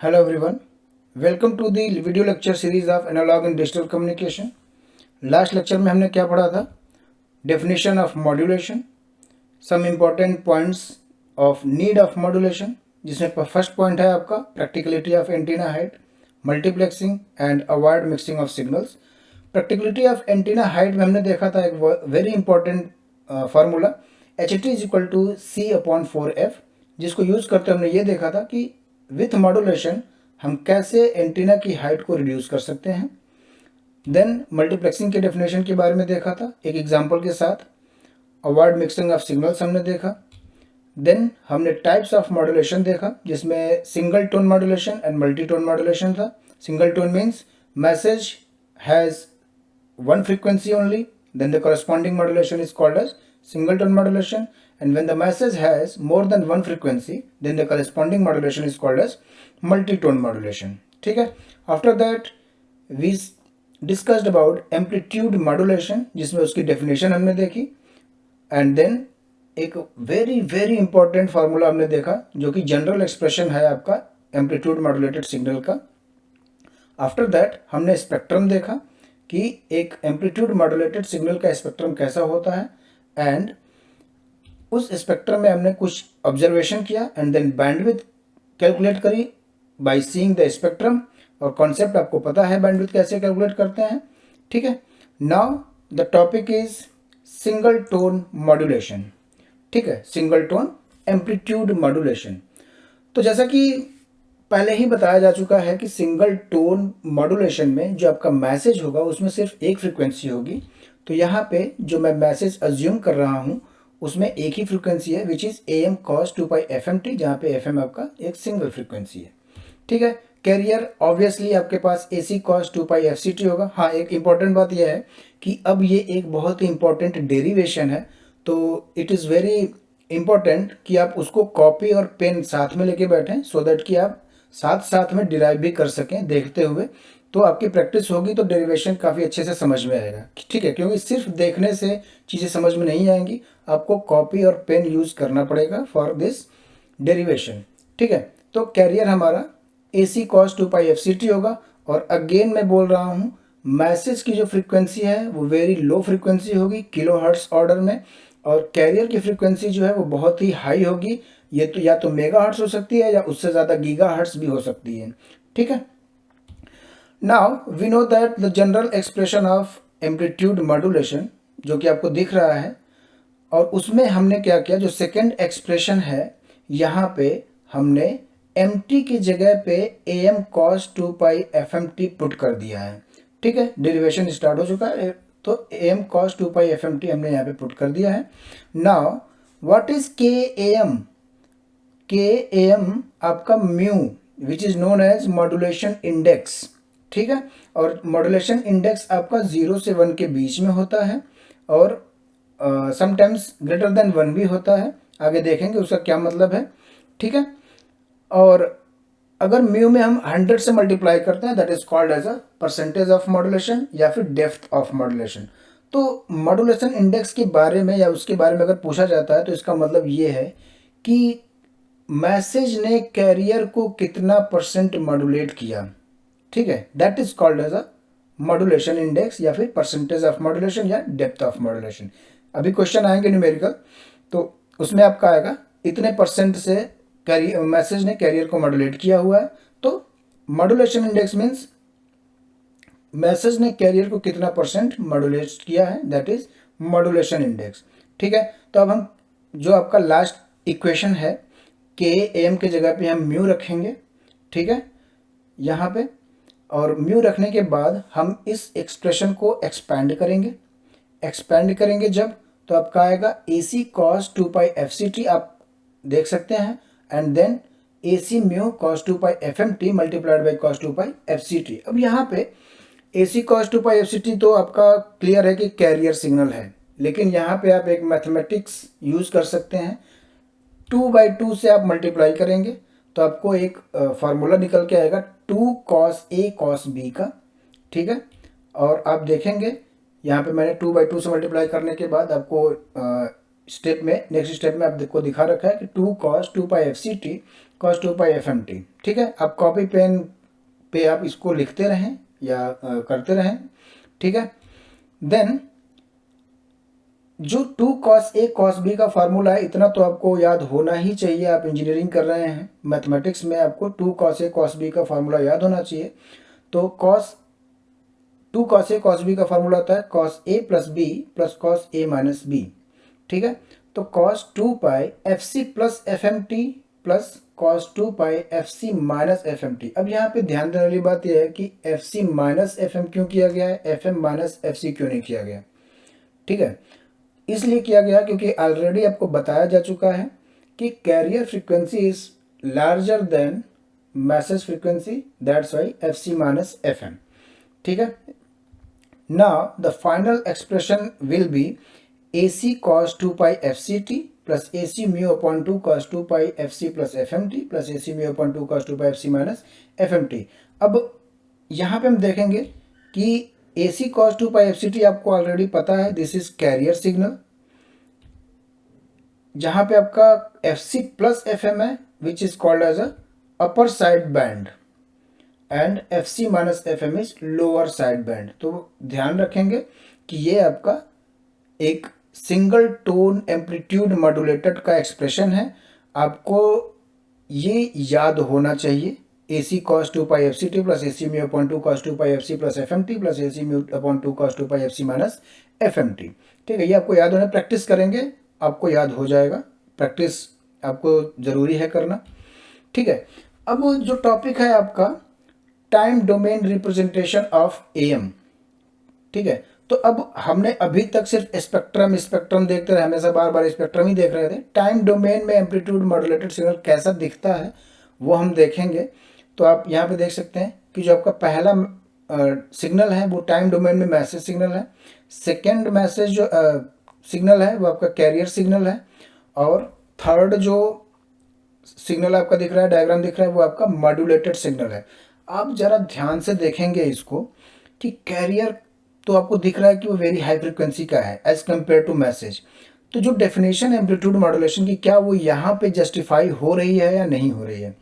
Hello everyone, welcome to the video lecture series of analog and digital communication. Last lecture में हमने क्या पढ़ा था? Definition of modulation, some important points of need of modulation, जिसमें first point है आपका practicality of antenna height, multiplexing and avoid mixing of signals. Practicality of antenna height में हमने देखा था एक very important formula HT is equal to C/4F, जिसको use करते हमने ये देखा था कि विथ मॉड्यूलेशन हम कैसे एंटीना की हाइट को रिड्यूस कर सकते हैं. देन मल्टीप्लेक्सिंग के डेफिनेशन के बारे में देखा था एक एग्जांपल के साथ. अवॉइड मिक्सिंग ऑफ सिग्नल्स हमने देखा. देन हमने टाइप्स ऑफ मॉड्यूलेशन देखा, जिसमें single tone modulation and multi tone modulation था. Single tone means message has one frequency only, then the corresponding modulation is called as single tone modulation, and when the message has more than one frequency, then the corresponding modulation is called as multi-tone modulation. ठीक है. After that we discussed about amplitude modulation, जिसमें उसकी definition हमने देखी, and then एक very very important formula हमने देखा जो कि general expression है आपका amplitude modulated signal का. After that हमने spectrum देखा कि एक एम्पलीट्यूड मॉड्यूलेटेड सिग्नल का स्पेक्ट्रम कैसा होता है, एंड उस स्पेक्ट्रम में हमने कुछ ऑब्जर्वेशन किया एंड देन बैंडविड्थ कैलकुलेट करी बाय सीइंग द स्पेक्ट्रम. और कॉन्सेप्ट आपको पता है बैंडविड्थ कैसे कैलकुलेट करते हैं. ठीक है. Now the topic is single tone modulation. ठीक है, सिंगल टोन एम्पलीट्यूड मॉड्यूलेशन. तो जैसा कि पहले ही बताया जा चुका है कि सिंगल टोन मॉड्यूलेशन में जो आपका मैसेज होगा उसमें सिर्फ एक फ्रीक्वेंसी होगी. तो यहाँ पे जो मैं मैसेज अज्यूम कर रहा हूँ उसमें एक ही फ्रीक्वेंसी है, which is AM cos 2π FMT, जहाँ पे FM आपका एक सिंगल फ्रीक्वेंसी है. ठीक है. कैरियर ऑब्वियसली आपके पास AC cos 2π FCT होगा. हाँ, एक इम्पॉर्टेंट बात यह है कि अब ये एक बहुत ही इंपॉर्टेंट डेरिवेशन है, तो इट इज़ वेरी इंपॉर्टेंट कि आप उसको कॉपी और पेन साथ में लेके बैठें, सो दैट कि आप साथ साथ में डिराइव भी कर सकें देखते हुए. तो आपकी प्रैक्टिस होगी तो डेरिवेशन काफ़ी अच्छे से समझ में आएगा. ठीक है, क्योंकि सिर्फ देखने से चीज़ें समझ में नहीं आएंगी, आपको कॉपी और पेन यूज़ करना पड़ेगा फॉर दिस डेरिवेशन. ठीक है. तो कैरियर हमारा AC cos 2π FCT होगा. और अगेन मैं बोल रहा हूँ, मैसेज की जो फ्रीक्वेंसी है वो वेरी लो फ्रीक्वेंसी होगी, किलो हर्ट्स ऑर्डर में, और कैरियर की फ्रीक्वेंसी जो है वो बहुत ही हाई होगी. ये तो या तो मेगा हर्ट्स हो सकती है या उससे ज़्यादा गीगा हर्ट्स भी हो सकती है. ठीक है. Now we know that the general expression of amplitude modulation जो कि आपको दिख रहा है, और उसमें हमने क्या किया, जो सेकेंड एक्सप्रेशन है यहाँ पे हमने MT की जगह पे AM cos 2π FMT पुट कर दिया है. ठीक है, डेरिवेशन स्टार्ट हो चुका है, तो AM cos 2π FMT हमने यहाँ पे पुट कर दिया है. Now what is KAM? KAM आपका mu, which is known as modulation index. ठीक है. और मॉड्यूलेशन इंडेक्स आपका 0 से 1 के बीच में होता है, और समटाइम्स ग्रेटर देन 1 भी होता है. आगे देखेंगे उसका क्या मतलब है. ठीक है. और अगर म्यू में हम 100 से मल्टीप्लाई करते हैं, that is called as a percentage of modulation या फिर डेप्थ ऑफ मॉड्यूलेशन. तो मॉड्यूलेशन इंडेक्स के बारे में या उसके बारे में अगर पूछा जाता है तो इसका मतलब ये है कि मैसेज ने कैरियर को कितना परसेंट मॉड्यूलेट किया. ठीक है, that is called as a modulation index या फिर परसेंटेज ऑफ मॉड्यूलेशन या डेप्थ ऑफ मॉड्यूलेशन. अभी क्वेश्चन आएंगे न्यूमेरिकल, तो उसमें आपका आएगा इतने परसेंट से कैरियर मैसेज ने कैरियर को मॉड्यूलेट किया हुआ है. तो मॉड्यूलेशन इंडेक्स मीन्स मैसेज ने कैरियर को कितना परसेंट मॉड्यूलेट किया है, दैट इज मॉड्यूलेशन इंडेक्स. ठीक है. तो अब हम जो आपका लास्ट इक्वेशन है, KAM के जगह पे हम म्यू रखेंगे. ठीक है, यहाँ पे, और म्यू रखने के बाद हम इस एक्सप्रेशन को एक्सपैंड करेंगे जब, तो आपका आएगा AC cos 2π FCT, आप देख सकते हैं, and then AC mu cos 2π FMT multiplied by cos 2π FCT. अब यहाँ पे AC cos 2π FCT तो आपका क्लियर है कि कैरियर सिग्नल है, लेकिन यहाँ पे आप एक मैथमेटिक्स यूज़ कर सकते हैं. 2/2 से आप मल्टीप्लाई करेंगे तो आपको एक फार्मूला निकल के आएगा 2 cos A cos B का. ठीक है. और आप देखेंगे यहाँ पे मैंने 2/2 से मल्टीप्लाई करने के बाद आपको स्टेप में, नेक्स्ट स्टेप में आपको दिखा रखा है कि 2 cos 2 पाई FCT cos 2 पाई FMT। ठीक है, आप कॉपी पेन पे आप इसको लिखते रहें या करते रहें। ठीक है, देन जो 2 cos A cos B का फार्मूला है, इतना तो आपको याद होना ही चाहिए। आप इंजीनियरिंग कर रहे हैं, मैथमेटिक्स में आपको 2 cos A cos B का फार्मूला याद होना चाहिए। तो 2 cos A cos B का फार्मूला होता है cos A plus B plus cos A minus B। ठीक है, तो cos 2 pi FC plus FMT plus cos 2 pi FC minus FMT। अब यहाँ पे ध्यान देने वाली बात यह है कि FC माइनस FM क्यों किया गया है, FM माइनस FC क्यों नहीं किया गया। ठीक है, इसलिए किया गया क्योंकि ऑलरेडी आपको बताया जा चुका है कि carrier frequency is larger than message frequency, that's why FC minus FM। ठीक है, now the final expression will be AC cos 2 pi FCT plus AC mu upon 2 cos 2 pi FC plus FMT plus AC mu upon 2 cos 2 pi FC minus FMT। अब यहाँ पे हम देखेंगे कि AC cos 2 pi FCT आपको already पता है, this is carrier signal, जहां पे आपका FC प्लस FM है which is called as a upper side band and FC minus FM is lower side band. तो ध्यान रखेंगे कि ये आपका एक सिंगल टोन एम्पलीट्यूड मॉड्यूलेटेड का एक्सप्रेशन है, आपको ये याद होना चाहिए। AC cos 2 pi FCT plus AC mu upon 2 cos 2 pi FC plus FMT plus AC mu upon 2 cos 2 pi FC minus FMT। ठीक है, ये आपको याद होना, प्रैक्टिस करेंगे आपको याद हो जाएगा, प्रैक्टिस आपको ज़रूरी है करना। ठीक है, अब जो टॉपिक है आपका time domain representation of AM। ठीक है, तो अब हमने अभी तक सिर्फ स्पेक्ट्रम देखते रहे, हमेशा बार बार स्पेक्ट्रम ही देख रहे थे। टाइम डोमेन में एम्पलीट्यूड मॉड्यूलेटेड सिग्नल कैसा दिखता है वो हम देखेंगे। तो आप यहाँ पे देख सकते हैं कि जो आपका पहला सिग्नल है वो टाइम डोमेन में मैसेज सिग्नल है, सेकेंड मैसेज जो सिग्नल है वो आपका कैरियर सिग्नल है, और थर्ड जो सिग्नल आपका दिख रहा है, डायग्राम दिख रहा है, वो आपका मॉड्यूलेटेड सिग्नल है। आप जरा ध्यान से देखेंगे इसको कि कैरियर तो आपको दिख रहा है कि वो वेरी हाई फ्रिक्वेंसी का है एज कम्पेयर टू मैसेज। तो जो डेफिनेशन एम्पलीट्यूड मॉड्यूलेशन की, क्या वो यहाँ पे जस्टिफाई हो रही है या नहीं हो रही है।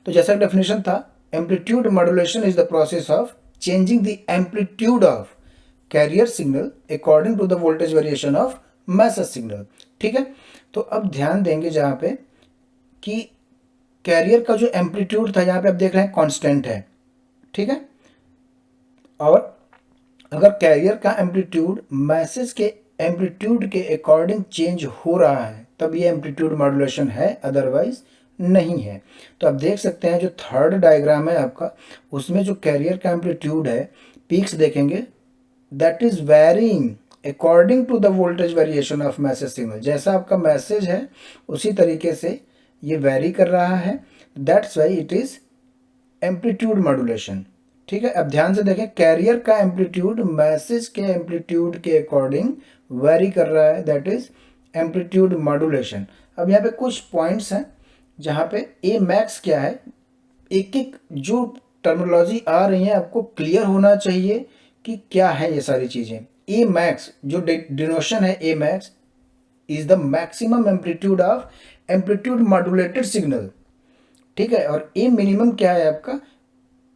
तो जैसा डेफिनेशन था, amplitude modulation is the process of changing the amplitude of carrier signal according to the voltage variation of message signal. ठीक है, तो अब ध्यान देंगे जहाँ पे कि कैरियर का जो एम्पलीट्यूड था यहाँ पे आप देख रहे हैं कांस्टेंट है। ठीक है, और अगर कैरियर का एम्पलीट्यूड मैसेज के एम्पलीट्यूड के अकॉर्डिंग चेंज हो रहा है तब ये एम्पलीट्यूड मॉड्यूलेशन है, अदरवाइज नहीं है। तो आप देख सकते हैं जो थर्ड डायग्राम है आपका, उसमें जो कैरियर का एम्पलीट्यूड है, पीक्स देखेंगे, that is varying according to the voltage variation of message signal. जैसा आपका मैसेज है उसी तरीके से ये वेरी कर रहा है, that's why it is amplitude modulation. ठीक है, अब ध्यान से देखें, कैरियर का एम्पलीट्यूड मैसेज के एम्पलीट्यूड के अकॉर्डिंग वेरी कर रहा है, दैट इज एम्पलीट्यूड मॉड्यूलेशन। अब यहाँ पे कुछ पॉइंट्स हैं जहाँ पे ए मैक्स क्या है, एक एक जो टर्मिनोलॉजी आ रही है आपको क्लियर होना चाहिए कि क्या है ये सारी चीज़ें। ए मैक्स जो डिनोशन है, A max is the maximum amplitude of amplitude modulated signal. ठीक है, और ए मिनिमम क्या है आपका,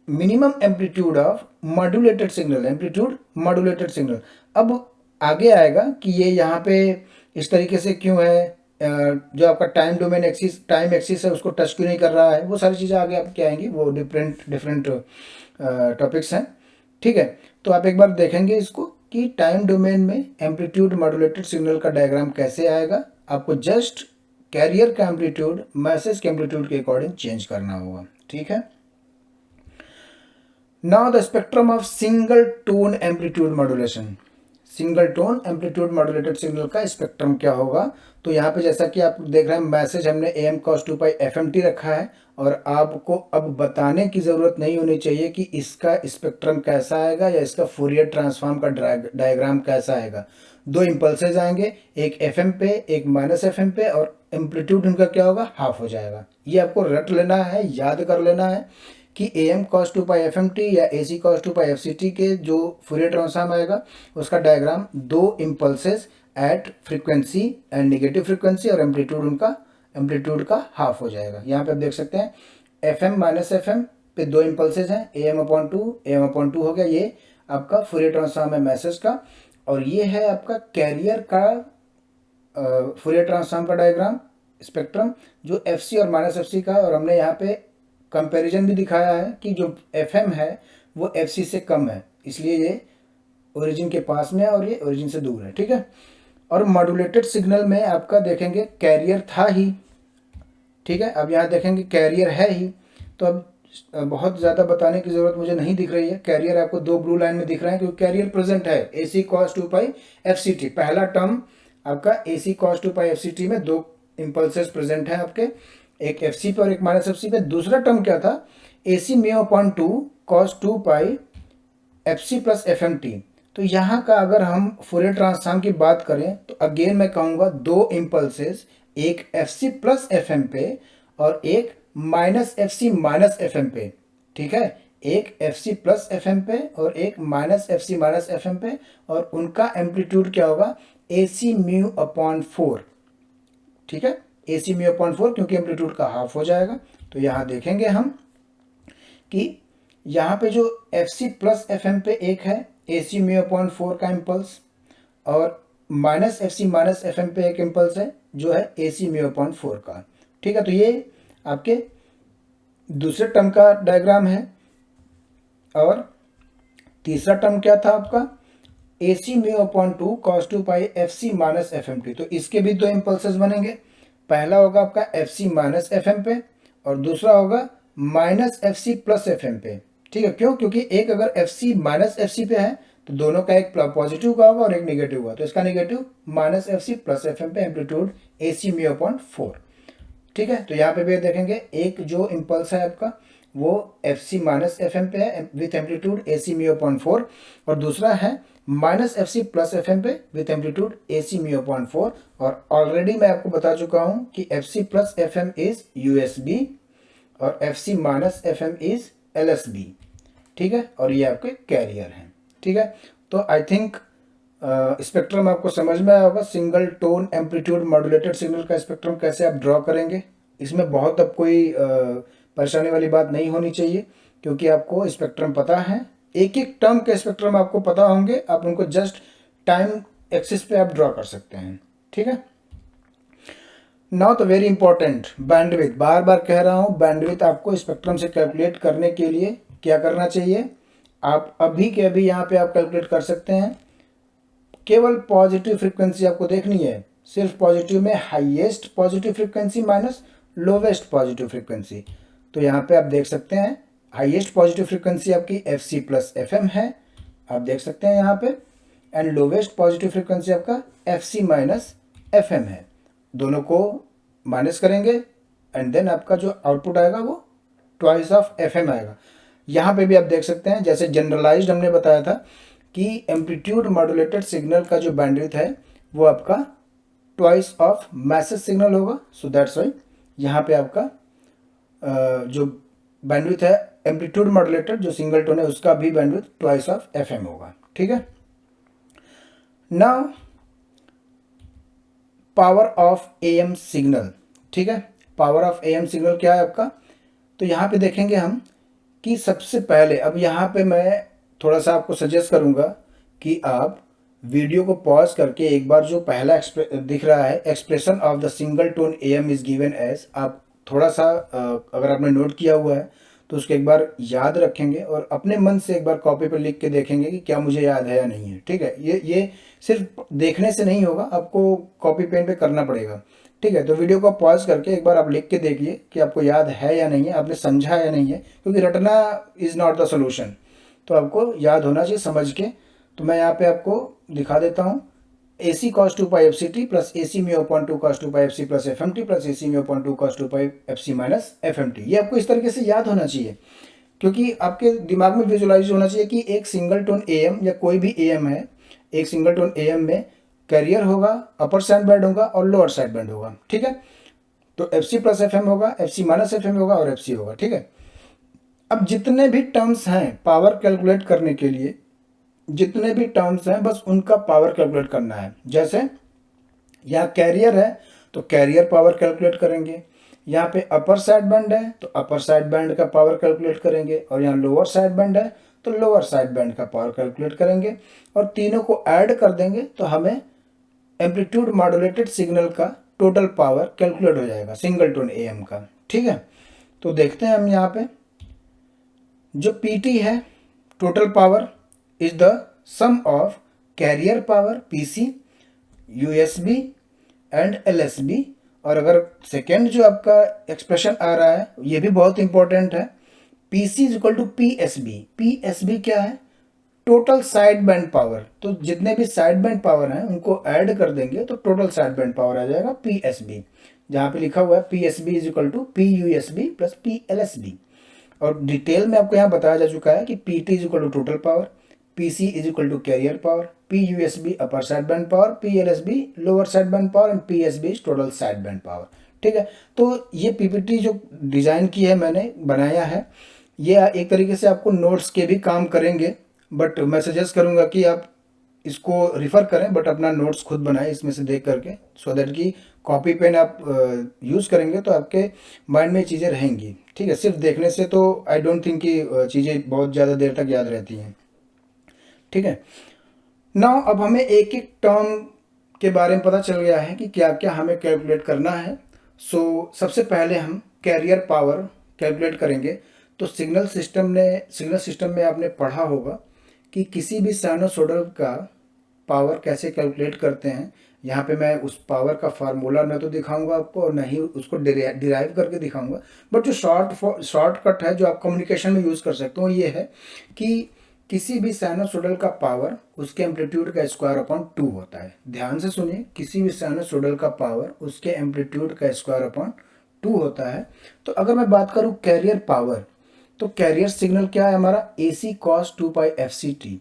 minimum amplitude of modulated signal, amplitude modulated signal. अब आगे आएगा कि ये यहाँ पे इस तरीके से क्यों है, जो आपका time domain axis, time axis है उसको टच क्यों नहीं कर रहा है, वो सारी चीज़ें आगे आपकी आएंगी, वो डिफरेंट टॉपिक्स हैं। ठीक है, तो आप एक बार देखेंगे इसको कि टाइम डोमेन में एम्पलीट्यूड मॉड्यूलेटेड सिग्नल का डायग्राम कैसे आएगा। आपको जस्ट कैरियर का एम्पलीट्यूड मैसेज के एम्पलीट्यूड के अकॉर्डिंग चेंज करना होगा। ठीक है, now the spectrum of single tone amplitude modulation. Single tone amplitude modulated signal का स्पेक्ट्रम क्या होगा। तो यहाँ पे जैसा कि आप देख रहे हैं, मैसेज हमने AM cos 2 पाई FMT रखा है, और आपको अब बताने की ज़रूरत नहीं होनी चाहिए कि इसका स्पेक्ट्रम कैसा आएगा या इसका फूरियर ट्रांसफॉर्म का डायग्राम कैसा आएगा। दो इम्पल्सेज आएंगे, एक FM पे एक माइनस FM पे, और एम्पलीट्यूड उनका क्या होगा, हाफ हो जाएगा। ये आपको रट लेना है, याद कर लेना है कि AM cos 2 पाई FMT या AC cos 2 पाई FCT के जो फूरियर ट्रांसफॉर्म आएगा उसका डायग्राम दो impulses at frequency and negative frequency, और एम्पलीट्यूड उनका एम्पलीट्यूड का हाफ हो जाएगा। यहाँ पे आप देख सकते हैं FM माइनस FM पे दो इम्पल्सेज हैं, AM/2 हो गया। ये आपका फूरियर ट्रांसफॉर्म है मैसेज का, और ये है आपका कैरियर का फूरियर ट्रांसफॉर्म का डायग्राम स्पेक्ट्रम, जो FC और माइनस FC का है। और हमने यहाँ पे कंपैरिजन भी दिखाया है कि जो FM है वो FC से कम है, इसलिए ये ओरिजिन के पास में है और ये ओरिजिन से दूर है, ठीक है। और मॉड्यूलेटेड सिग्नल में आपका देखेंगे कैरियर था ही, ठीक है। अब यहाँ देखेंगे कैरियर है ही, तो अब बहुत ज़्यादा बताने की ज़रूरत मुझे नहीं दिख रही है। कैरियर आपको दो ब्लू लाइन में दिख रहा है क्योंकि कैरियर प्रेजेंट है AC cos 2π FCT। पहला टर्म आपका AC cos 2π FCT में दो इम्पल्सेस प्रेजेंट हैं आपके, एक FC पे और एक माइनस FC पे। दूसरा टर्म क्या था, AC μ/2 cos 2π FC plus FMT। तो यहाँ का अगर हम फूरियर ट्रांसफॉर्म की बात करें तो अगेन मैं कहूँगा दो इम्पल्सेस, एक FC प्लस FM पे और एक माइनस FC माइनस FM पे, ठीक है। एक FC प्लस FM पे और एक माइनस FC माइनस FM पे, और उनका एम्पलीट्यूड क्या होगा, AC μ/4, ठीक है। AC μ/4 क्योंकि एम्पलीट्यूड का हाफ हो जाएगा। तो यहाँ देखेंगे हम कि यहाँ पे जो FC प्लस FM पे एक है AC μ/4 का इम्पल्स, और माइनस FC माइनस FM पे एक इम्पल्स है जो है AC μ/4 का, ठीक है। तो ये आपके दूसरे टर्म का डायग्राम है। और तीसरा टर्म क्या था आपका, AC μ/2 cos 2π FC minus FMT। तो इसके भी दो इम्पल्सेस बनेंगे, पहला होगा आपका FC माइनस FM पे और दूसरा होगा माइनस FC प्लस FM पे, ठीक है। क्यों, क्योंकि एक अगर FC माइनस FC पे है तो दोनों का एक पॉजिटिव का होगा और एक नेगेटिव होगा, तो इसका negative minus FC plus FM पे, एम्पलीट्यूड AC μ/4, ठीक है। तो यहाँ पे भी देखेंगे एक जो इम्पल्स है आपका वो FC माइनस FM पे है विथ एम्पलीट्यूड AC μ/4, और दूसरा है माइनस FC प्लस FM पे विथ एम्पलीट्यूड AC μ/4। और ऑलरेडी मैं आपको बता चुका हूँ कि FC plus FM is USB और FC minus FM is LSB, ठीक है। और ये आपके कैरियर हैं, ठीक है। तो आई थिंक स्पेक्ट्रम आपको समझ में आया होगा। Single tone amplitude modulated signal का स्पेक्ट्रम कैसे आप ड्रॉ करेंगे, इसमें बहुत अब कोई परेशानी वाली बात नहीं होनी चाहिए, क्योंकि आपको स्पेक्ट्रम पता है, एक एक टर्म के स्पेक्ट्रम आपको पता होंगे, आप उनको जस्ट टाइम एक्सिस पे आप ड्रॉ कर सकते हैं, ठीक है। नाउ तो वेरी इंपॉर्टेंट बैंडविड्थ, बार बार कह रहा हूँ, बैंडविड्थ आपको स्पेक्ट्रम से कैलकुलेट करने के लिए क्या करना चाहिए, आप अभी के अभी यहाँ पे आप कैलकुलेट कर सकते हैं। केवल पॉजिटिव फ्रीक्वेंसी आपको देखनी है, सिर्फ पॉजिटिव में highest positive frequency minus lowest positive frequency. तो यहाँ पे आप देख सकते हैं हाईएस्ट पॉजिटिव फ्रीक्वेंसी आपकी FC प्लस FM है, आप देख सकते हैं यहाँ पे, एंड लोवेस्ट पॉजिटिव फ्रीक्वेंसी आपका FC माइनस FM है। दोनों को माइनस करेंगे एंड देन आपका जो आउटपुट आएगा वो ट्वाइस ऑफ FM आएगा। यहाँ पे भी आप देख सकते हैं जैसे जनरलाइज्ड हमने बताया था कि एम्पलीट्यूड मॉड्यूलेटेड सिग्नल का जो बैंडविड्थ है वो आपका ट्वाइस ऑफ मैसेज सिग्नल होगा। सो दैट्स वाई यहाँ पे आपका जो बैंडविड्थ है एम्पलीट्यूड मॉड्यूलेटेड जो सिंगल टोन है उसका भी बैंडविड्थ ट्वाइस ऑफ FM होगा, ठीक है। Now power of AM signal, ठीक है। पावर ऑफ AM सिग्नल क्या है आपका, तो यहाँ पे देखेंगे हम कि सबसे पहले, अब यहाँ पे मैं थोड़ा सा आपको सजेस्ट करूँगा कि आप वीडियो को पॉज करके एक बार जो पहला दिख रहा है expression of the single tone AM is given as, आप थोड़ा सा अगर आपने नोट किया हुआ है तो उसको एक बार याद रखेंगे और अपने मन से एक बार कॉपी पर लिख के देखेंगे कि क्या मुझे याद है या नहीं है, ठीक है। ये सिर्फ देखने से नहीं होगा, आपको कॉपी पेन पे करना पड़ेगा, ठीक है। तो वीडियो को पॉज करके एक बार आप लिख के देखिए कि आपको याद है या नहीं है, आपने समझा या नहीं है, क्योंकि रटना इज़ नॉट द सोल्यूशन, तो आपको याद होना चाहिए समझ के। तो मैं यहाँ पे आपको दिखा देता हूँ, AC cos 2π FCT plus AC μ/2 cos 2π FC plus FMT plus AC μ/2 cos 2π FC minus FMT। ये आपको इस तरीके से याद होना चाहिए, क्योंकि आपके दिमाग में विजुअलाइज होना चाहिए कि एक सिंगल टोन AM या कोई भी AM है, एक सिंगल टोन AM में कैरियर होगा, अपर साइड बैंड होगा और लोअर साइड बैंड होगा, ठीक है। तो FC प्लस FM होगा, FC माइनस FM होगा और FC होगा, ठीक है। अब जितने भी टर्म्स हैं पावर कैलकुलेट करने के लिए, जितने भी टर्म्स हैं बस उनका पावर कैलकुलेट करना है। जैसे यहाँ कैरियर है तो कैरियर पावर कैलकुलेट करेंगे, यहाँ पे अपर साइड बैंड है तो अपर साइड बैंड का पावर कैलकुलेट करेंगे, और यहाँ लोअर साइड बैंड है तो लोअर साइड बैंड का पावर कैलकुलेट करेंगे, और तीनों को ऐड कर देंगे तो हमें एम्पलीट्यूड मॉड्यूलेटेड सिग्नल का टोटल पावर कैलकुलेट हो जाएगा सिंगल टोन एएम का। ठीक है, तो देखते हैं हम यहाँ पे जो पीटी है total power is the sum of carrier power PC, USB and LSB. और अगर सेकेंड जो आपका एक्सप्रेशन आ रहा है ये भी बहुत इंपॉर्टेंट है, PC is equal to PSB. PSB क्या है? Total side band power. तो जितने भी साइड बैंड पावर हैं उनको ऐड कर देंगे तो टोटल साइड बैंड पावर आ जाएगा पीएसबी, जहाँ पे लिखा हुआ है PSB is equal to PUSB plus PLSB. और डिटेल में आपको यहाँ बताया जा चुका है कि PT is equal to total power, PC is equal to carrier power, PUSB upper side band power, PLSB lower side band power and PSB is total side band power. ठीक है, तो ये पीपीटी जो डिज़ाइन की है मैंने बनाया है ये एक तरीके से आपको नोट्स के भी काम करेंगे, बट मैं सजेस्ट करूँगा कि आप इसको रिफ़र करें बट अपना नोट्स खुद बनाएं इसमें से देख करके, सो दैट कि कॉपी पेन आप यूज़ करेंगे तो आपके माइंड में चीज़ें रहेंगी। ठीक है, सिर्फ देखने से तो आई डोंट थिंक कि चीज़ें बहुत ज़्यादा देर तक याद रहती हैं। ठीक है, नाउ अब हमें एक एक टर्म के बारे में पता चल गया है कि क्या क्या हमें कैलकुलेट करना है। सो सबसे पहले हम कैरियर पावर कैलकुलेट करेंगे। तो सिग्नल सिस्टम में आपने पढ़ा होगा कि किसी भी साइनोसॉइडल का पावर कैसे कैलकुलेट करते हैं। यहाँ पे मैं उस पावर का फार्मूला न तो दिखाऊंगा आपको और न ही उसको डिराइव करके दिखाऊंगा, बट जो शॉर्टकट है जो आप कम्युनिकेशन में यूज़ कर सकते हो ये है कि किसी भी साइनोसॉइडल का पावर उसके एम्पलीट्यूड का स्क्वायर अपॉन 2 होता है। ध्यान से सुनिए, किसी भी साइनोसॉइडल का पावर उसके एम्पलीट्यूड का स्क्वायर अपॉन 2 होता है। तो अगर मैं बात करूँ कैरियर पावर, तो कैरियर सिग्नल क्या है हमारा AC cos 2 पाई FCT,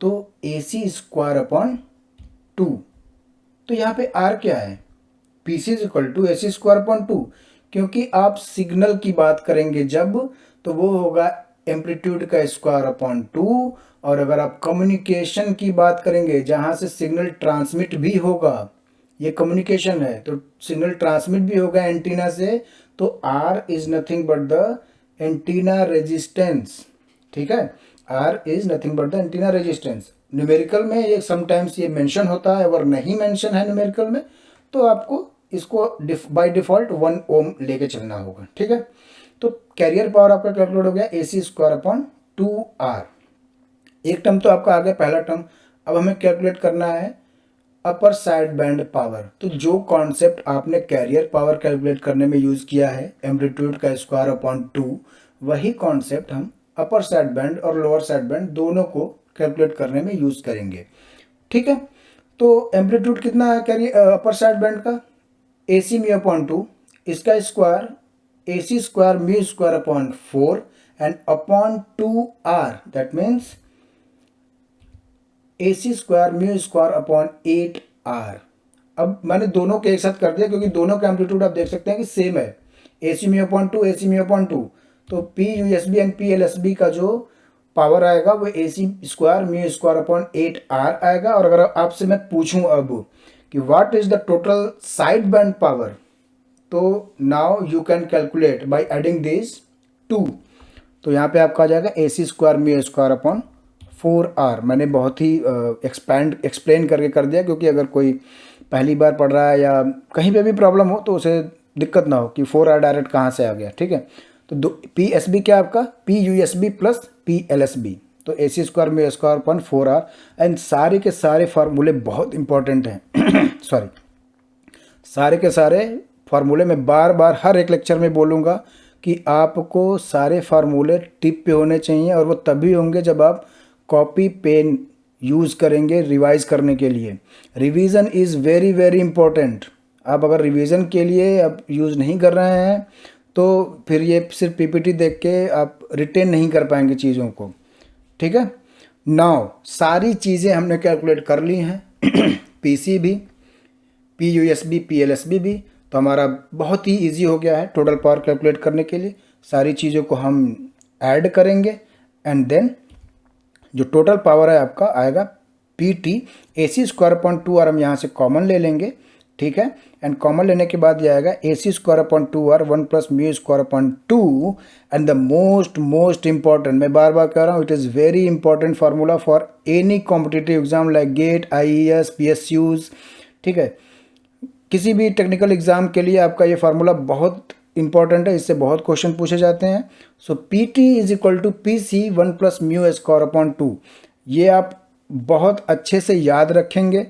तो AC स्क्वायर अपॉन 2। तो यहाँ पे R क्या है? PC is equal to AC square upon 2, क्योंकि आप सिग्नल की बात करेंगे जब तो वो होगा एम्पलीट्यूड का स्क्वायर अपॉन 2, और अगर आप कम्युनिकेशन की बात करेंगे जहाँ से सिग्नल ट्रांसमिट भी होगा, ये कम्युनिकेशन है तो सिग्नल ट्रांसमिट भी होगा एंटीना से, तो R is nothing but the antenna resistance. ठीक है, R is nothing but the antenna resistance. Numerical में ये समटाइम्स ये मेंशन होता है, अगर नहीं मेंशन है न्यूमेरिकल में तो आपको इसको बाय डिफॉल्ट 1 ओम लेके चलना होगा। ठीक है, तो कैरियर पावर आपका कैलकुलेट हो गया AC स्क्वायर अपॉन 2R। एक टर्म तो आपका आ गया पहला टर्म। अब हमें कैलकुलेट करना है अपर साइड बैंड पावर। तो जो कॉन्सेप्ट आपने कैरियर पावर कैलकुलेट करने में यूज़ किया है एम्पलीट्यूड का स्क्वायर अपॉन 2, वही कॉन्सेप्ट हम अपर साइड बैंड और लोअर साइड बैंड दोनों को कैलकुलेट करने में यूज़ करेंगे। ठीक है, तो एम्पलीट्यूड कितना है कैरियर अपर साइड बैंड का? AC म्यू अपॉन 2, इसका square AC square mu square upon 4 and upon 2R, that means AC square mu square upon 8R। अब मैंने दोनों के एक साथ कर दिया क्योंकि दोनों का एम्पलीट्यूड आप देख सकते हैं कि सेम है, AC mu upon 2 AC mu upon 2। तो PUSB एंड PLSB का जो पावर आएगा वो AC square mu square upon 8R आएगा। और अगर आपसे मैं पूछूं अब कि what is the total side band power, तो now you can calculate by adding this 2। तो यहाँ पे आपका आ जाएगा AC square mu square upon 4R। मैंने बहुत ही एक्सप्लेन करके कर दिया क्योंकि अगर कोई पहली बार पढ़ रहा है या कहीं पे भी प्रॉब्लम हो तो उसे दिक्कत ना हो कि 4R डायरेक्ट कहाँ से आ गया। ठीक है, तो PSB क्या आपका PUSB प्लस PLSB, तो AC square mu square upon 4R। And सारे के सारे फार्मूले बहुत इंपॉर्टेंट हैं सॉरी, सारे के सारे फार्मूले मैं बार बार हर एक लेक्चर में बोलूँगा कि आपको सारे फार्मूले टिप पे होने चाहिए, और वो तभी होंगे जब आप कॉपी पेन यूज़ करेंगे रिवाइज करने के लिए। Revision is very very important. आप अगर रिवीजन के लिए आप यूज़ नहीं कर रहे हैं तो फिर ये सिर्फ PPT देख के आप रिटेन नहीं कर पाएंगे चीज़ों को। ठीक है, नाउ सारी चीज़ें हमने कैलकुलेट कर ली हैं PC भी, PUSB PLSB भी, तो हमारा बहुत ही इजी हो गया है टोटल पावर कैलकुलेट करने के लिए। सारी चीज़ों को हम ऐड करेंगे एंड देन जो टोटल पावर है आपका आएगा PT AC square upon 2R। हम यहाँ से कॉमन ले लेंगे ठीक है। एंड कॉमन लेने के बाद ये आएगा AC² 1 plus μ² and the most important, मैं बार बार कह रहा हूँ, it is very important formula for any competitive exam like GATE, IAS, PSUs, ठीक है। किसी भी टेक्निकल एग्जाम के लिए आपका ये फार्मूला बहुत इंपॉर्टेंट है, इससे बहुत क्वेश्चन पूछे जाते हैं। सो PT = PC 1 प्लस μ²/2, ये आप बहुत अच्छे से याद रखेंगे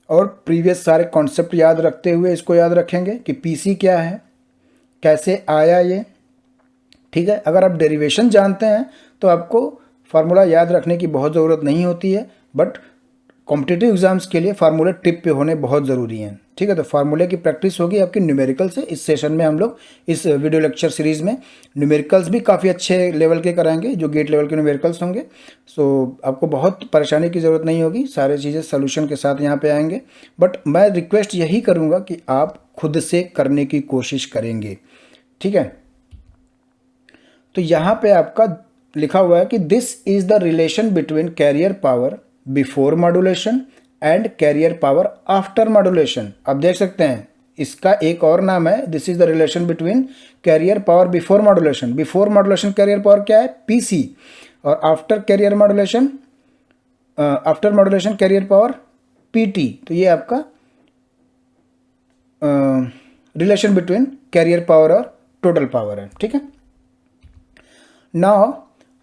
और प्रीवियस सारे कॉन्सेप्ट याद रखते हुए इसको याद रखेंगे कि PC क्या है, कैसे आया ये, ठीक है। अगर आप डेरिवेशन जानते हैं तो आपको फार्मूला याद रखने की बहुत ज़रूरत नहीं होती है, बट कॉम्पिटिटिव एग्जाम्स के लिए फार्मूले टिप पे होने बहुत ज़रूरी हैं, ठीक है। तो फार्मूले की प्रैक्टिस होगी आपकी न्यूमेरिकल से। इस सेशन में हम लोग इस वीडियो लेक्चर सीरीज़ में न्यूमेरिकल्स भी काफ़ी अच्छे लेवल के कराएंगे, जो गेट लेवल के न्यूमेरिकल्स होंगे। सो आपको बहुत परेशानी की ज़रूरत नहीं होगी, सारी चीज़ें सोल्यूशन के साथ यहाँ पे आएंगे। बट मैं रिक्वेस्ट यही करूँगा कि आप खुद से करने की कोशिश करेंगे, ठीक है। तो यहाँ पे आपका लिखा हुआ है कि this is the relation between carrier power before modulation and carrier power after modulation. आप देख सकते हैं इसका एक और नाम है, this is the relation between carrier power before modulation. Before modulation carrier power क्या है? PC, और after modulation carrier power PT। तो ये आपका रिलेशन बिटवीन कैरियर पावर और टोटल पावर है, ठीक है। Now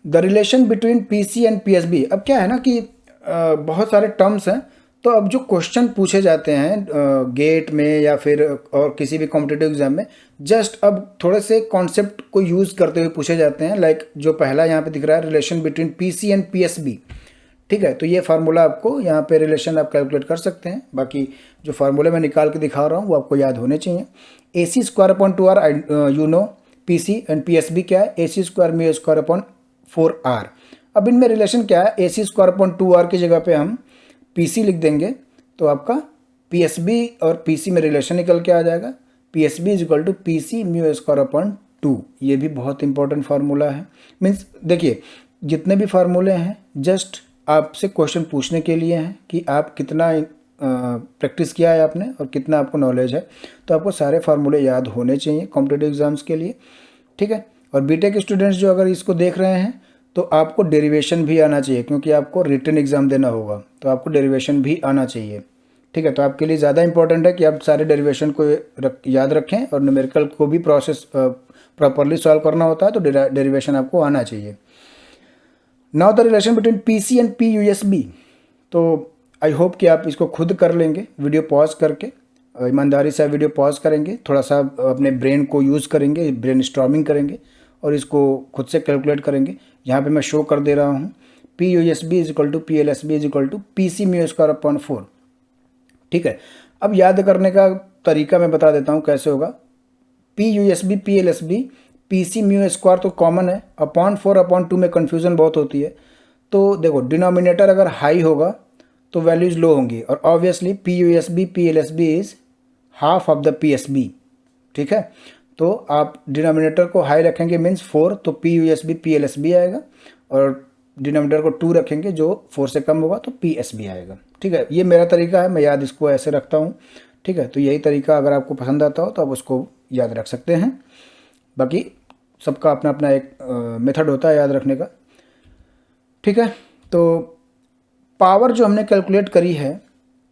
the relation between PC and PSB। अब क्या है ना कि बहुत सारे टर्म्स हैं, तो अब जो क्वेश्चन पूछे जाते हैं गेट में या फिर और किसी भी कॉम्पिटिटिव एग्जाम में, जस्ट अब थोड़े से कॉन्सेप्ट को यूज़ करते हुए पूछे जाते हैं। लाइक जो पहला यहाँ पे दिख रहा है, relation between PC and PSB, ठीक है। तो ये फार्मूला आपको यहाँ पे रिलेशन आप कैलकुलेट कर सकते हैं। बाकी जो फार्मूले मैं निकाल के दिखा रहा हूँ वो आपको याद होने चाहिए। AC² you know, PC and PSB क्या है? AC² μ²/4R। अब इनमें रिलेशन क्या है? AC² की जगह पे हम PC लिख देंगे तो आपका PSB और PC में रिलेशन निकल के आ जाएगा। PSB = PC μ²/2। ये भी बहुत इंपॉर्टेंट फार्मूला है। मीन्स देखिए, जितने भी फार्मूले हैं जस्ट आपसे क्वेश्चन पूछने के लिए हैं कि आप कितना प्रैक्टिस किया है आपने और कितना आपको नॉलेज है। तो आपको सारे फार्मूले याद होने चाहिए कॉम्पिटिटिव एग्जाम्स के लिए, ठीक है। और बीटेक स्टूडेंट्स जो अगर इसको देख रहे हैं तो आपको डेरिवेशन भी आना चाहिए, क्योंकि आपको रिटन एग्ज़ाम देना होगा, तो आपको डेरिवेशन भी आना चाहिए, ठीक है। तो आपके लिए ज़्यादा इंपॉर्टेंट है कि आप सारे डेरिवेशन को याद रखें, और न्यूमेरिकल को भी प्रोसेस प्रॉपरली सॉल्व करना होता है, तो डेरिवेशन आपको आना चाहिए। Now the relation between PC and PUSB। तो आई होप कि आप इसको खुद कर लेंगे, वीडियो पॉज करके, ईमानदारी से वीडियो पॉज करेंगे, थोड़ा सा अपने ब्रेन को यूज़ करेंगे, ब्रेन स्टॉर्मिंग करेंगे और इसको खुद से कैलकुलेट करेंगे। यहाँ पे मैं शो कर दे रहा हूँ, PUSB = PLSB = PC μ²/4, ठीक है। अब याद करने का तरीका मैं बता देता हूँ कैसे होगा। PUSB PLSB PC μ² तो कॉमन है, /4/2 में कन्फ्यूज़न बहुत होती है। तो देखो, डिनोमिनेटर अगर हाई होगा तो वैल्यूज़ लो होंगी, और obviously PUSB PLSB is half of the PSB, ठीक है। तो आप डिनोमिनेटर को हाई रखेंगे मीन्स 4, तो PUSB PLSB आएगा, और डिनोमिनेटर को 2 रखेंगे जो 4 से कम होगा तो PSB आएगा, ठीक है। ये मेरा तरीका है, मैं याद इसको ऐसे रखता हूँ, ठीक है। तो यही तरीका अगर आपको पसंद आता हो तो आप उसको याद रख सकते हैं। बाकी सबका अपना अपना एक मेथड होता है याद रखने का, ठीक है। तो पावर जो हमने कैलकुलेट करी है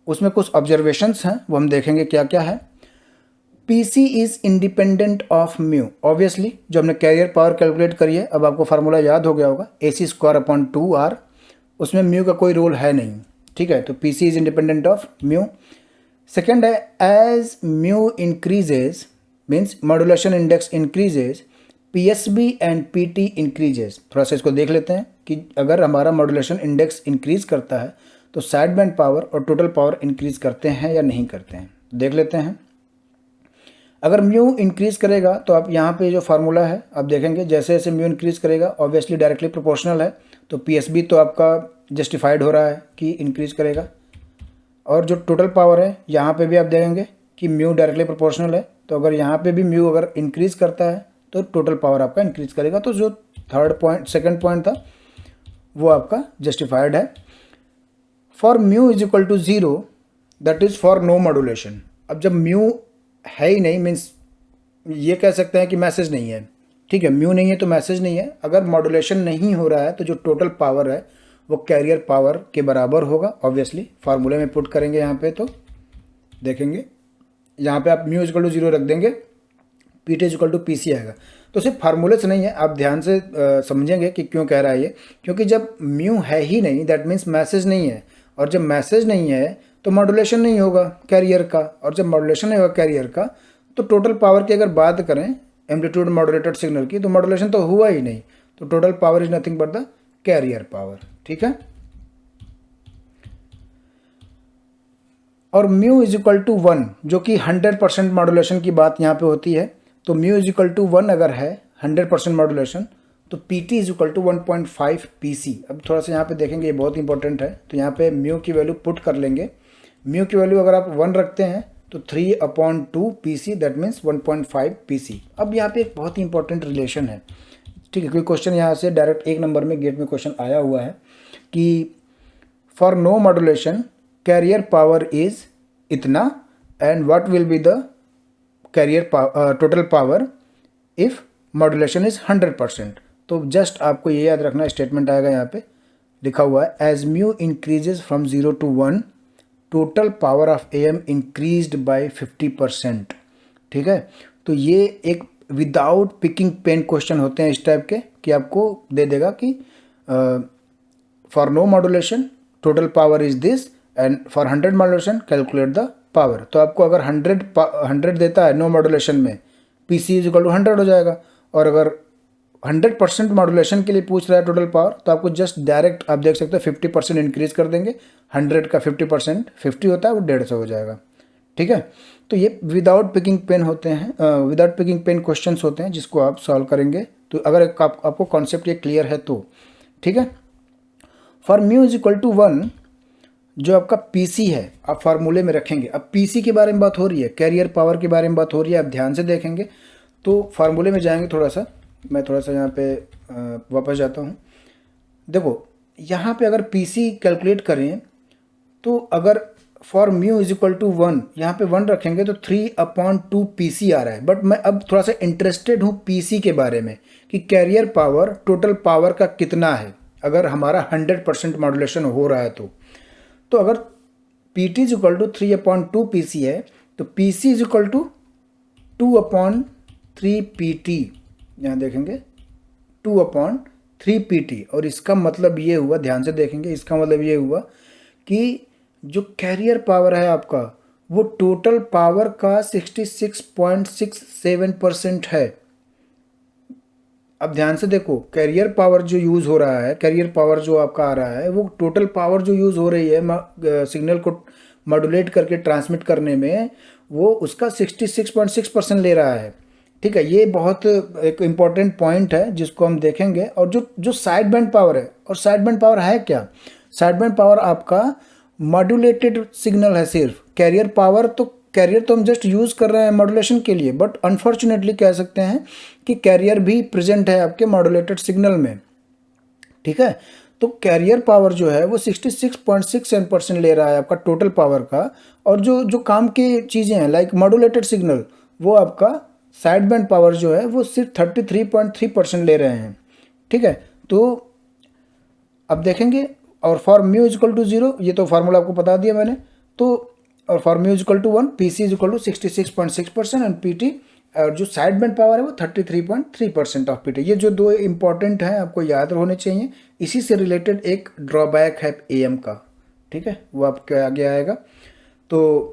उसमें कुछ ऑब्जर्वेशंस हैं, वो हम देखेंगे क्या क्या है। PC is independent of mu. Obviously जो हमने कैरियर पावर कैलकुलेट करी है, अब आपको फार्मूला याद हो गया होगा, AC²/2R, उसमें म्यू का कोई रोल है नहीं, ठीक है। तो PC is independent of mu. Second है, as mu increases means modulation index increases, PSB and PT increases. थोड़ा सा इसको देख लेते हैं कि अगर हमारा मॉड्यूलेशन इंडेक्स इंक्रीज करता है तो साइड बैंड पावर और टोटल पावर इंक्रीज करते हैं या नहीं करते हैं, देख लेते हैं। अगर म्यू इंक्रीज करेगा तो आप यहाँ पे जो फार्मूला है आप देखेंगे, जैसे जैसे म्यू इंक्रीज करेगा ऑब्वियसली डायरेक्टली प्रोपोर्शनल है, तो PSB तो आपका जस्टिफाइड हो रहा है कि इंक्रीज करेगा। और जो टोटल पावर है यहाँ पे भी आप देखेंगे कि म्यू डायरेक्टली प्रोपोर्शनल है, तो अगर यहाँ पे भी म्यू अगर इंक्रीज करता है तो टोटल पावर आपका इंक्रीज करेगा। तो जो सेकंड पॉइंट था वो आपका जस्टिफाइड है। For mu = 0 that is for no modulation. अब जब म्यू है ही नहीं, मीन्स ये कह सकते हैं कि मैसेज नहीं है, ठीक है, म्यू नहीं है तो मैसेज नहीं है। अगर मॉड्यूलेशन नहीं हो रहा है तो जो टोटल पावर है वो कैरियर पावर के बराबर होगा। ऑब्वियसली फार्मूले में पुट करेंगे यहाँ पे तो देखेंगे, यहाँ पे आप म्यू इक्वल टू 0 रख देंगे, P T equal to P C आएगा। तो सिर्फ फार्मूले से नहीं है, आप ध्यान से समझेंगे कि क्यों कह रहा है ये, क्योंकि जब म्यू है ही नहीं दैट मीन्स मैसेज नहीं है, और जब मैसेज नहीं है तो मॉड्यूलेशन नहीं होगा कैरियर का, और जब मॉड्यूलेशन नहीं होगा कैरियर का तो टोटल पावर की अगर बात करें एम्पलीट्यूड मॉड्यूलेटेड सिग्नल की, तो मॉड्यूलेशन तो हुआ ही नहीं, तो total power is nothing but the carrier power. ठीक है, और म्यू इज इक्वल टू 1 जो कि 100% मॉड्यूलेशन की बात यहाँ पे होती है, तो म्यू इज इक्वल टू 1 अगर है 100% मॉड्यूलेशन तो P T is equal to 1.5 P C. अब थोड़ा सा यहाँ पे देखेंगे, ये बहुत इंपॉर्टेंट है, तो यहाँ पे म्यू की वैल्यू पुट कर लेंगे। म्यू की वैल्यू अगर आप 1 रखते हैं तो 3/2 P C that means 1.5 P C. अब यहाँ पे एक बहुत ही इंपॉर्टेंट रिलेशन है, ठीक है, कोई क्वेश्चन यहाँ से डायरेक्ट 1 नंबर में गेट में क्वेश्चन आया हुआ है कि for no modulation carrier power is इतना and what will be the carrier total power if modulation is 100%। तो जस्ट आपको ये याद रखना, स्टेटमेंट आएगा यहाँ पे लिखा हुआ है as mu increases from 0 to 1 total power of M increased by 50%। ठीक है, तो ये एक विदाउट पिकिंग पेन क्वेश्चन होते हैं इस टाइप के, कि आपको दे देगा कि for no modulation total power is this and for 100 modulation calculate the power. तो आपको अगर 100 देता है नो मॉड्यूलेशन में, P C is equal to 100 हो जाएगा, और अगर 100% मॉड्यूलेशन के लिए पूछ रहा है टोटल पावर तो आपको जस्ट डायरेक्ट आप देख सकते हो 50% इंक्रीज कर देंगे, 100 का 50% 50 होता है वो 150 हो जाएगा। ठीक है, तो ये विदाउट पिकिंग पेन होते हैं, विदाउट पिकिंग पेन क्वेश्चंस होते हैं जिसको आप सॉल्व करेंगे। तो अगर आपको कॉन्सेप्ट ये क्लियर है तो ठीक है। For mu is equal to 1 जो आपका पीसी है आप फार्मूले में रखेंगे। अब पीसी के बारे में बात हो रही है, कैरियर पावर के बारे में बात हो रही है, आप ध्यान से देखेंगे तो फार्मूले में जाएंगे। थोड़ा सा मैं थोड़ा सा यहाँ पे वापस जाता हूँ। देखो यहाँ पे अगर पीसी कैलकुलेट करें तो अगर for mu is equal to 1 यहाँ पे 1 रखेंगे तो 3/2 पीसी आ रहा है। बट मैं अब थोड़ा सा इंटरेस्टेड हूँ पीसी के बारे में कि कैरियर पावर टोटल पावर का कितना है अगर हमारा 100% मॉड्यूलेशन हो रहा है तो अगर P T is equal to 3/2 P C है तो P C is equal to 2/3 P T, यहाँ देखेंगे 2/3 पी टी। और इसका मतलब ये हुआ, ध्यान से देखेंगे, इसका मतलब ये हुआ कि जो कैरियर पावर है आपका वो टोटल पावर का 66.67% है। अब ध्यान से देखो, कैरियर पावर जो यूज़ हो रहा है, कैरियर पावर जो आपका आ रहा है वो टोटल पावर जो यूज़ हो रही है सिग्नल को मॉड्यूलेट करके ट्रांसमिट करने में, वो उसका 66.6% ले रहा है। ठीक है, ये बहुत एक इम्पॉर्टेंट पॉइंट है जिसको हम देखेंगे। और जो साइड बैंड पावर है, और साइड बैंड पावर है क्या, साइड बैंड पावर आपका मॉड्यूलेटेड सिग्नल है सिर्फ। कैरियर पावर तो कैरियर तो हम जस्ट यूज़ कर रहे हैं मॉड्यूलेशन के लिए, बट अनफॉर्चुनेटली कह सकते हैं कि कैरियर भी प्रेजेंट है आपके मॉड्यूलेटेड सिग्नल में। ठीक है, तो कैरियर पावर जो है वो 66.67% ले रहा है आपका टोटल पावर का। और जो काम की चीज़ें हैं लाइक मॉड्यूलेटेड सिग्नल, वो आपका साइड बैंड पावर जो है वो सिर्फ 33.3% ले रहे हैं। ठीक है, तो अब देखेंगे, और for mu is equal to 0 ये तो फार्मूला आपको बता दिया मैंने, तो और for mu is equal to 1 P C is equal to 66.6% and P T, और जो साइड बैंड पावर है वो 33.3% ऑफ पी टी। ये जो दो इंपॉर्टेंट हैं आपको याद होने चाहिए। इसी से रिलेटेड एक ड्रॉबैक है ए एम का, ठीक है, वो आपके आगे आएगा। तो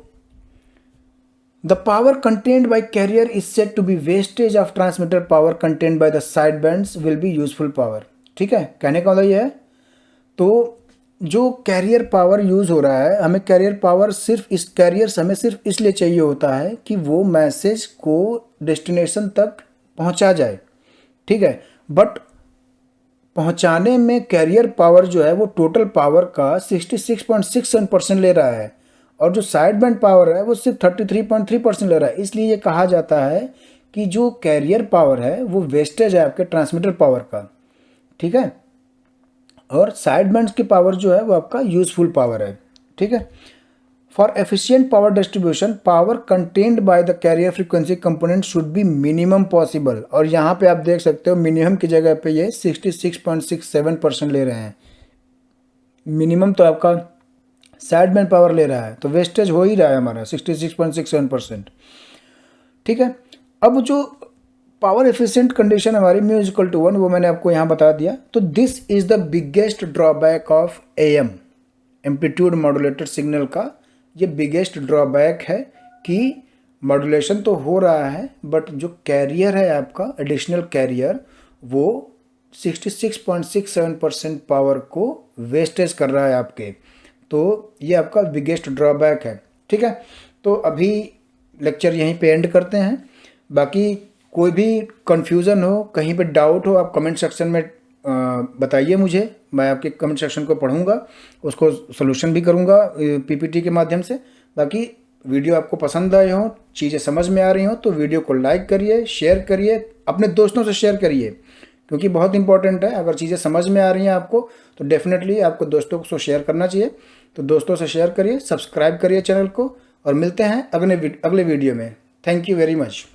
the power contained by carrier is said to be wastage of transmitter power contained by the side bands will be useful power. ठीक है, कहने का मतलब ये है, तो जो कैरियर पावर यूज़ हो रहा है, हमें कैरियर पावर सिर्फ इस कैरियर से हमें सिर्फ इसलिए चाहिए होता है कि वो मैसेज को डेस्टिनेशन तक पहुंचा जाए। ठीक है, बट पहुंचाने में कैरियर पावर जो है वो टोटल पावर का 66.67% ले रहा है, और जो साइड बैंड पावर है वो सिर्फ 33.3% ले रहा है। इसलिए ये कहा जाता है कि जो कैरियर पावर है वो वेस्टेज है आपके ट्रांसमीटर पावर का। ठीक है, और साइड बैंड्स की पावर जो है वो आपका यूजफुल पावर है। ठीक है, for efficient power distribution power contained by the carrier frequency component should be minimum possible. और यहाँ पे आप देख सकते हो मिनिमम की जगह पे ये 66.67% ले रहे हैं। मिनिमम तो आपका साइड बैंड पावर ले रहा है, तो वेस्टेज हो ही रहा है हमारा 66.67%। ठीक है, अब जो पावर एफिशिएंट कंडीशन हमारी म्यू इक्वल टू 1 वो मैंने आपको यहाँ बता दिया। तो this is the biggest drawback of AM amplitude modulated signal का। ये बिगेस्ट ड्रॉबैक है कि मॉड्यूलेशन तो हो रहा है बट जो कैरियर है आपका एडिशनल कैरियर वो 66.67% पावर को वेस्टेज कर रहा है आपके। तो ये आपका बिगेस्ट ड्रॉबैक है। ठीक है, तो अभी लेक्चर यहीं पे एंड करते हैं। बाकी कोई भी कन्फ्यूज़न हो, कहीं पे डाउट हो, आप कमेंट सेक्शन में बताइए मुझे। मैं आपके कमेंट सेक्शन को पढ़ूंगा, उसको सोल्यूशन भी करूंगा PPT के माध्यम से। बाकी वीडियो आपको पसंद आए हो, चीज़ें समझ में आ रही हो तो वीडियो को लाइक करिए, शेयर करिए, अपने दोस्तों से शेयर करिए, क्योंकि बहुत इंपॉर्टेंट है। अगर चीज़ें समझ में आ रही हैं आपको तो डेफिनेटली आपको दोस्तों को शेयर करना चाहिए। तो दोस्तों से शेयर करिए, सब्सक्राइब करिए चैनल को, और मिलते हैं अगले वीडियो में। Thank you very much.